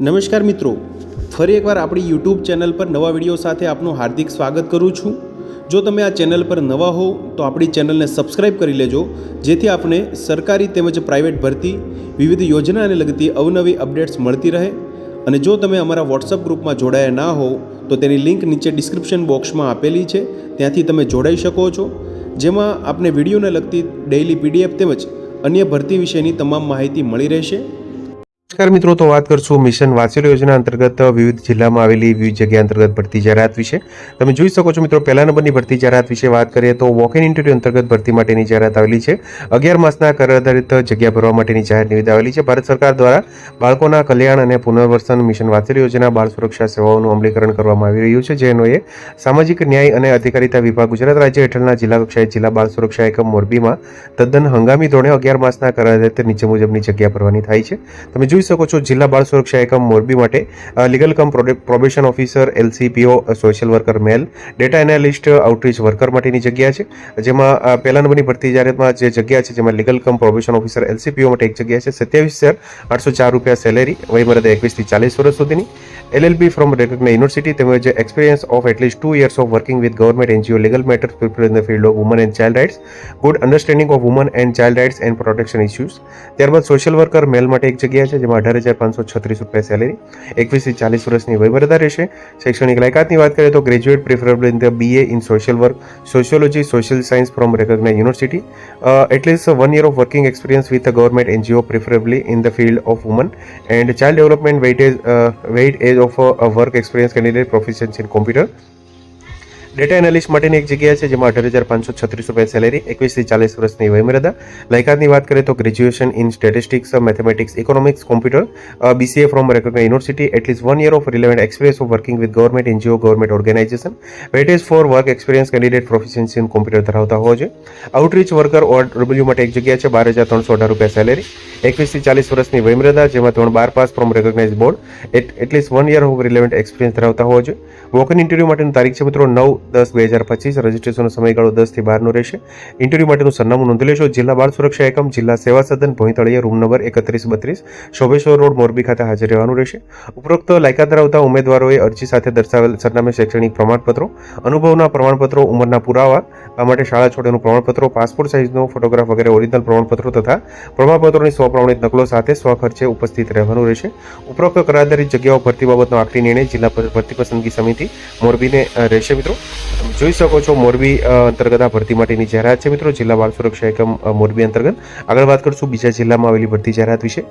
નમસ્કાર મિત્રો, ફરી એકવાર આપણી યુટ્યુબ ચેનલ પર નવા વિડીયો સાથે આપનું હાર્દિક સ્વાગત કરું છું। જો તમે આ ચેનલ પર નવા હો તો આપણી ચેનલને સબસ્ક્રાઈબ કરી લેજો, જેથી આપને સરકારી તેમજ પ્રાઇવેટ ભરતી વિવિધ યોજનાને લગતી અવનવી અપડેટ્સ મળતી રહે। અને જો તમે અમારા વોટ્સઅપ ગ્રુપમાં જોડાયા ના હો તો તેની લિંક નીચે ડિસ્ક્રિપ્શન બોક્સમાં આપેલી છે, ત્યાંથી તમે જોડાઈ શકો છો, જેમાં આપને વિડીયોને લગતી ડેઇલી પીડીએફ તેમજ અન્ય ભરતી વિશેની તમામ માહિતી મળી રહેશે। નમસ્કાર મિત્રો, તો વાત કરશું મિશન વાત્સલ્ય યોજના અંતર્ગત વિવિધ જિલ્લામાં આવેલી વિવિધ જગ્યા અંતર્ગત ભરતી જાહેરાત વિશે। તમે જોઈ શકો છો મિત્રો, પહેલા નંબરની ભરતી જાહેરાત વિશે વાત કરીએ તો વોક ઇન ઇન્ટરવ્યુ અંતર્ગત ભરતી માટેની જાહેરાત આવેલી છે। 11 માસના કર આધારિત જગ્યા ભરવા માટેની જાહેર નિવેદન આવેલી છે। ભારત સરકાર દ્વારા બાળકોના કલ્યાણ અને પુનર્વસન મિશન વાત્સલ્ય યોજના બાળ સુરક્ષા સેવાઓનું અમલીકરણ કરવામાં આવી રહ્યું છે, જેનો એ સામાજિક ન્યાય અને અધિકારીતા વિભાગ ગુજરાત રાજ્ય હેઠળના જિલ્લા કક્ષાએ જિલ્લા બાળ સુરક્ષા એકમ મોરબીમાં તદ્દન હંગામી ધોરણે 11 માસના કર આધારિત નીચે મુજબની જગ્યા ભરવાની થાય છે। તમે જોઈ શકો છો, જિલ્લા બાળ સુરક્ષા એકમ મોરબી માટે legal cum probation officer, LCPO, social worker male, data analyst, outreach worker માટેની જગ્યા છે। જેમાં પહેલા નંબરની ભરતી જાહેરાતમાં જે જગ્યા છે, જેમાં legal cum probation officer LCPO માટે એક જગ્યા છે। 27,804 રૂપિયા સેલેરી, વયમર્યાદા 21 થી 40 વર્ષ સુધીની, LLB ફ્રોમ રેકગ્નાઇઝ યુનિવર્સિટી તેમજ experience of at least 2 years of working with government NGO legal matters prepare in the field of woman and child rights, good understanding of woman and child rights and protection issues. ત્યારબાદ social worker male માટે એક જગ્યા છે, જેમાં 18,536 રૂપિયા salary, 21 થી 40 વર્ષની વયમર્યાદા રહેશે। શૈક્ષણિક લાયકાતની વાત કરીએ તો graduate preferable in the BA in social work, sociology, social science from recognise university, at least 1 year of working experience with government NGO preferably in the field of woman and child development, weightage of work experience candidate, proficiency in computer. Data analyst માટેની એક જગ્યા છે, જેમાં 18,536 રૂપિયા salary, 21 થી 40 વર્ષની વયમર્યાદા। લાયકાતની વાત કરીએ તો graduation in statistics, mathematics, economics, computer, BCA from recognise university, at least 1 year of relevant experience of working with government NGO, government organisation, weightage for work experience candidate proficiency in computer ધરાવતા હોવો જોઈએ। Outreach worker OW માટે એક જગ્યા છે, 12,318 રૂપિયા salary, 21 થી 40 વર્ષની વયમર્યાદા, જેમાં ધોરણ 12 pass from recognise board, at least 1 year of relevant experience ધરાવતા હોવો જોઈએ। વોક ઇન ઇન્ટરવ્યુ માટેની તારીખ છે મિત્રો 9/10/2025, રજિસ્ટ્રેશનનો સમયગાળો 10 થી 12 નો રહેશે। ઇન્ટરવ્યુ માટેનું સરનામું નોંધી લેશો, જિલ્લા બાળ સુરક્ષા એકમ, જિલ્લા સેવા સદન, ભોંયતળિયા, room number 3132, Shobheshwar road, Morbi ખાતે હાજર રહેવાનું રહેશે। ઉપરોક્ત લાયકાત ધરાવતા ઉમેદવારોએ અરજી સાથે દર્શાવેલ સરનામે શૈક્ષણિક પ્રમાણપત્રો, અનુભવના પ્રમાણપત્રો, ઉંમરના પુરાવા માટે શાળા છોડેનું પ્રમાણપત્રો, પાસપોર્ટ સાઇઝનો ફોટોગ્રાફ વગેરે ઓરિજિનલ પ્રમાણપત્રો તથા પ્રમાણપત્રોની સ્વપ્રમાણિત નકલો સાથે સ્વખર્ચે ઉપસ્થિત રહેવાનું રહેશે। ઉપરોક્ત કર આધારિત જગ્યાઓ ભરતી બાબતનો આખરી નિર્ણય જિલ્લા ભરતી પસંદગી સમિતિ મોરબીને રહેશે। મિત્રો જોઈ શકો છો, મોરબી અંતર્ગત આ ભરતી માટેની જાહેરાત છે મિત્રો, જિલ્લા બાળ સુરક્ષા એકમ મોરબી અંતર્ગત। આગળ વાત કરશું બીજા જિલ્લામાં આવેલી ભરતી જાહેરાત વિશે।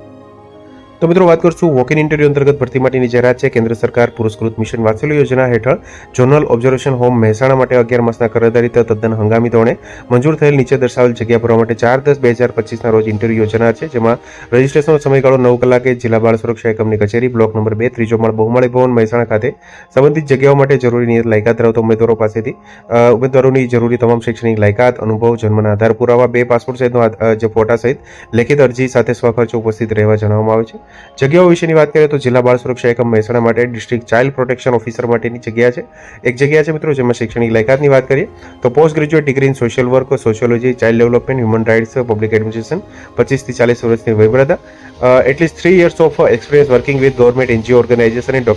તો મિત્રો વાત કરશું વોક ઇન ઇન્ટરવ્યુ અંતર્ગત ભરતી માટેની જાહેરાત છે। કેન્દ્ર સરકાર પુરસ્કૃત મિશન વાત્સલ્ય યોજના હેઠળ ઝોનલ ઓબ્ઝર્વેશન હોમ મહેસાણા માટે 11 માસના કર આધારિત તદ્દન હંગામી ધોરણે મંજૂર થયેલ નીચે દર્શાવેલ જગ્યા ભરવા માટે 4/10/2025 રોજ ઇન્ટરવ્યુ યોજનાર છે, જેમાં રજિસ્ટ્રેશનનો સમયગાળો 9 કલાકે જિલ્લા બાળ સુરક્ષા એકમની કચેરી, બ્લોક નંબર 2, ત્રીજો માળ, બહુમાળી ભવન, મહેસાણા ખાતે સંબંધિત જગ્યાઓ માટે જરૂરી નિયત લાયકાત ધરાવતા ઉમેદવારો પાસેથી ઉમેદવારોની જરૂરી તમામ શૈક્ષણિક લાયકાત, અનુભવ, જન્મના આધાર પુરાવા, 2 પાસપોર્ટ સાઇઝનો જે ફોટા સહિત લેખિત અરજી સાથે સ્વખર્ચે ઉપસ્થિત રહેવા જણાવવામાં આવે છે। જગ્યાઓ વિશેની વાત કરીએ તો જિલ્લા બાળ સુરક્ષા એકમ મહેસાણા માટે ડિસ્ટ્રિક્ટ ચાઇલ્ડ પ્રોટેક્શન ઓફિસર માટેની જગ્યા છે, એક જગ્યા છે મિત્રો, જેમાં શૈક્ષણિક લાયકાતની વાત કરીએ તો post graduate degree in social work, sociology, child development, human rights, public administration, 25 થી 40 વર્ષની વયમર્યાદા, at least 3 years of experience working with government NGO organisation and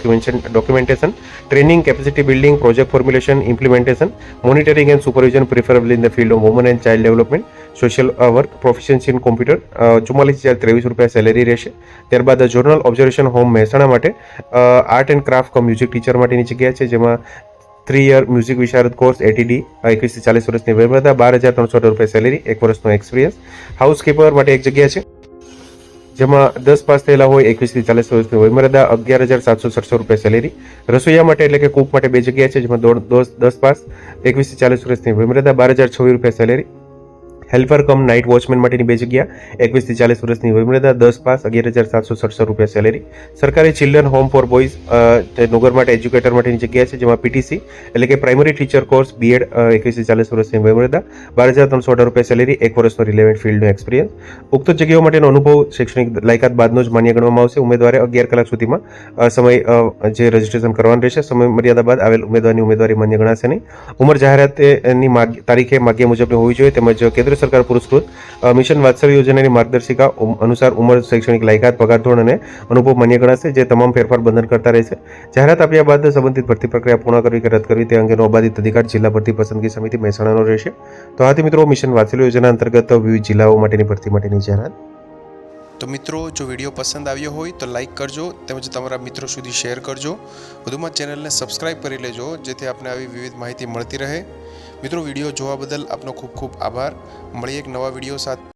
documentation, training, capacity building, project formulation, implementation, monitoring and supervision preferable in the field of woman and child development, social work, proficiency in computer, 44,023 રૂપિયા salary રહેશે। ત્યારબાદ જોર્નલ observation home Mehsana માટે art and craft come music teacher માટેની જગ્યા છે, જેમાં 3 year music વિશારદ course, ATD, 21 થી 40 વર્ષની વયમર્યાદા, 12,318 રૂપિયા સેલેરી, 1 વર્ષનો એક્સપિરિયન્સ। હાઉસકીપર માટે એક જગ્યા છે, જેમાં 10 પાસ થયેલા હોય, 21 થી 40 વર્ષની વયમર્યાદા, 11,767 રૂપિયા સેલેરી। રસોઈયા માટે એટલે કે કુક માટે 2 જગ્યા છે, જેમાં 10 પાસ, 21 થી 40 વર્ષની વયમર્યાદા, 12,026 રૂપિયા સેલેરી। હેલ્પર કમ નાઇટ વોચમેન માટેની 2 જગ્યા, 21 થી 40 વર્ષની વયમર્યાદા, 10 પાસ, 11,767 રૂપિયા સેલેરી। સરકારી ચિલ્ડ્રન હોમ ફોર બોયઝ નગર માટે એજ્યુકેટર માટેની જગ્યા છે, જેમાં PTC એટલે કે પ્રાઇમરી ટીચર કોર્સ, BEd, 21 થી 40 વર્ષની વયમર્યાદા, 12,318 રૂપિયા સેલેરી, 1 વર્ષનો રિલેવન્ટ ફિલ્ડનો એક્સપિરિયન્સ। ઉક્ત જગ્યાઓ માટેનો અનુભવ શૈક્ષણિક લાયકાત બાદનો જ માન્ય ગણવામાં આવશે। ઉમેદવારે 11 કલાક સુધીમાં સમય જે રજિસ્ટ્રેશન કરવાનું રહેશે, સમય મર્યાદા બાદ આવેલ ઉમેદવારની ઉમેદવારી માન્ય ગણાશે નહીં। ઉંમર જાહેરાતની તારીખે માગ્યા મુજબની હોવી જોઈએ, તેમજ કેન્દ્ર સરકાર પુરસ્કૃત મિશન વાત્સલ્ય યોજનાની માર્ગદર્શિકા અનુસાર ઉંમર, શૈક્ષણિક લાયકાત, પગાર ધોરણ અને અનુભવ માન્ય ગણાશે, જે તમામ ફેરફાર બંધન કરતા રહેશે. જાહેરાત આપ્યા બાદ સંબંધિત ભરતી પ્રક્રિયા પૂર્ણ કરવી કે રદ કરવી તે અંગેનો અબાધિત અધિકાર જિલ્લા ભરતી પસંદગી સમિતિ મહેસાણાનો રહેશે. તો આથી મિત્રો મિશન વાત્સલ્ય યોજના અંતર્ગત વિવિધ જિલ્લાઓ માટેની ભરતી માટેની જાહેરાત. તો મિત્રો, જો વિડીયો પસંદ આવ્યો હોય તો લાઇક કરજો, તેમજ તમારા મિત્રો સુધી શેર કરજો. વધુમાં ચેનલને સબસ્ક્રાઇબ કરી લેજો, જેથી આપને આવી વિવિધ માહિતી મળતી રહે. મિત્રો, વિડીયો જોવા બદલ આપનો ખૂબ ખૂબ આભાર. મળીએ એક નવા વિડીયો સાથે.